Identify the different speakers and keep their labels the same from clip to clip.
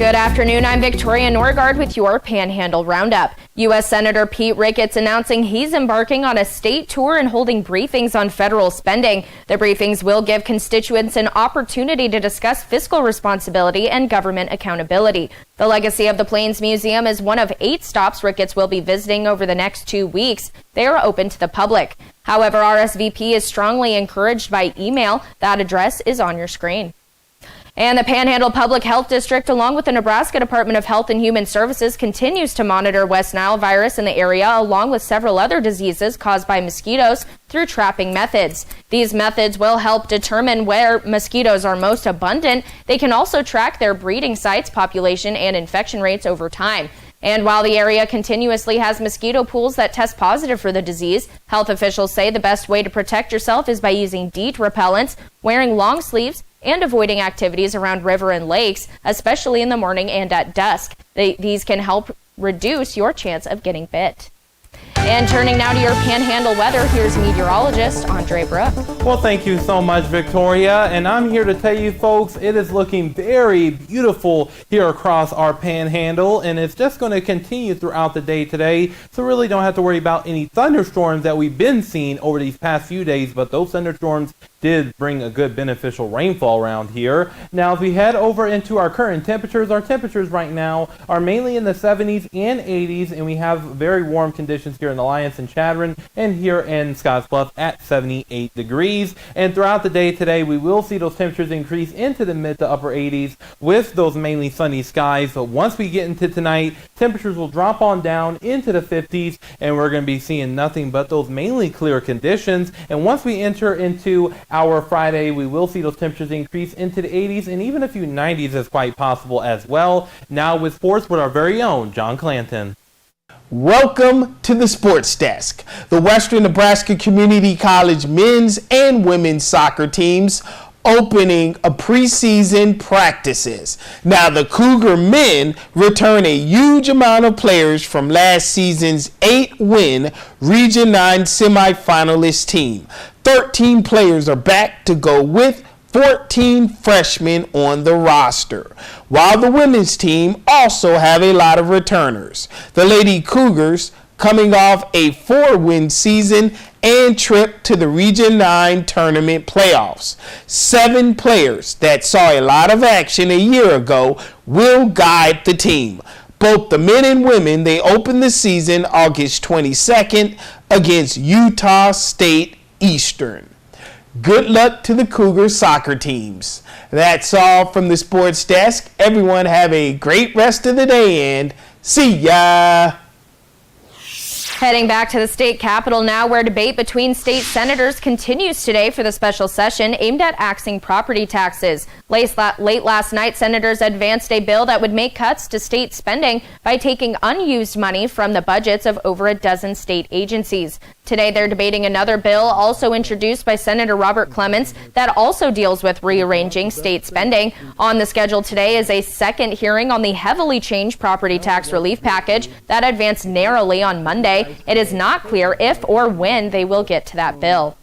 Speaker 1: Good afternoon, I'm Victoria Norgard with your Panhandle Roundup. U.S. Senator Pete Ricketts announcing he's embarking on a state tour and holding briefings on federal spending. The briefings will give constituents an opportunity to discuss fiscal responsibility and government accountability. The Legacy of the Plains Museum is one of 8 stops Ricketts will be visiting over the next 2 weeks. They are open to the public. However, RSVP is strongly encouraged by email. That address is on your screen. And the Panhandle Public Health District, along with the Nebraska Department of Health and Human Services, continues to monitor West Nile virus in the area, along with several other diseases caused by mosquitoes, through trapping methods. These methods will help determine where mosquitoes are most abundant. They can also track their breeding sites, population, and infection rates over time. And while the area continuously has mosquito pools that test positive for the disease, health officials say the best way to protect yourself is by using DEET repellents, wearing long sleeves, and avoiding activities around river and lakes, especially in the morning and at dusk. These can help reduce your chance of getting bit. And turning now to your Panhandle weather, here's meteorologist Andre Brook.
Speaker 2: Well, thank you so much, Victoria. And I'm here to tell you folks, it is looking very beautiful here across our Panhandle, and it's just going to continue throughout the day today. So really don't have to worry about any thunderstorms that we've been seeing over these past few days, but those thunderstorms did bring a good beneficial rainfall around here. Now, if we head over into our current temperatures, our temperatures right now are mainly in the 70s and 80s, and we have very warm conditions here in Alliance and Chadron, and here in Scottsbluff at 78 degrees. And throughout the day today, we will see those temperatures increase into the mid to upper 80s with those mainly sunny skies. But once we get into tonight, temperatures will drop on down into the 50s, and we're going to be seeing nothing but those mainly clear conditions. And once we enter into our Friday, we will see those temperatures increase into the 80s, and even a few 90s is quite possible as well. Now with sports with our very own John Clanton.
Speaker 3: Welcome to the Sports Desk. The Western Nebraska Community College men's and women's soccer teams opening a preseason practices. Now the Cougar men return a huge amount of players from last season's 8-win Region 9 semifinalist team. 13 players are back to go with 14 freshmen on the roster, while the women's team also have a lot of returners. The Lady Cougars coming off a 4-win season and trip to the Region 9 tournament playoffs. 7 players that saw a lot of action a year ago will guide the team. Both the men and women, they open the season August 22nd against Utah State Eastern. Good luck to the Cougar soccer teams. That's all from the Sports Desk. Everyone have a great rest of the day and see ya.
Speaker 1: Heading back to the state capitol now, where debate between state senators continues today for the special session aimed at axing property taxes. Late last night, senators advanced a bill that would make cuts to state spending by taking unused money from the budgets of over a dozen state agencies. Today, they're debating another bill also introduced by Senator Robert Clements that also deals with rearranging state spending. On the schedule today is a second hearing on the heavily changed property tax relief package that advanced narrowly on Monday. It is not clear if or when they will get to that bill.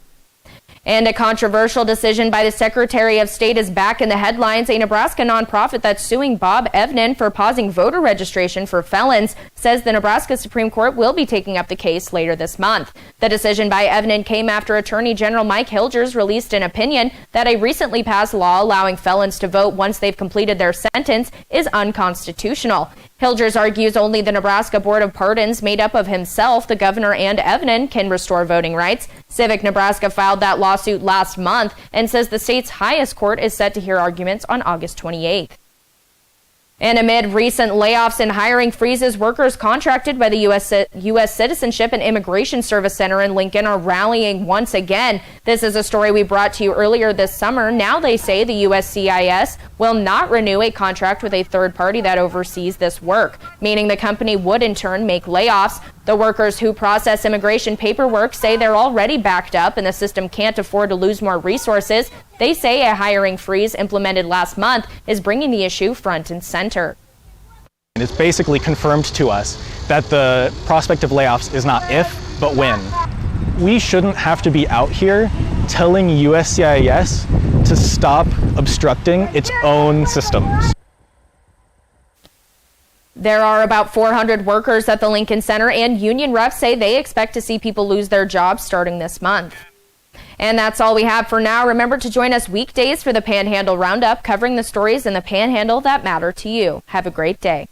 Speaker 1: And a controversial decision by the Secretary of State is back in the headlines. A Nebraska nonprofit that's suing Bob Evnen for pausing voter registration for felons says the Nebraska Supreme Court will be taking up the case later this month. The decision by Evnen came after Attorney General Mike Hilgers released an opinion that a recently passed law allowing felons to vote once they've completed their sentence is unconstitutional. Hilgers argues only the Nebraska Board of Pardons, made up of himself, the governor, and Evnen, can restore voting rights. Civic Nebraska filed that lawsuit last month and says the state's highest court is set to hear arguments on August 28th. And amid recent layoffs and hiring freezes, workers contracted by the U.S. Citizenship and Immigration Service Center in Lincoln are rallying once again. This is a story we brought to you earlier this summer. Now they say the USCIS will not renew a contract with a third party that oversees this work, meaning the company would in turn make layoffs. The workers who process immigration paperwork say they're already backed up and the system can't afford to lose more resources. They say a hiring freeze implemented last month is bringing the issue front and center.
Speaker 4: It's basically confirmed to us that the prospect of layoffs is not if, but when. We shouldn't have to be out here telling USCIS to stop obstructing its own systems.
Speaker 1: There are about 400 workers at the Lincoln Center, and union reps say they expect to see people lose their jobs starting this month. And that's all we have for now. Remember to join us weekdays for the Panhandle Roundup, covering the stories in the Panhandle that matter to you. Have a great day.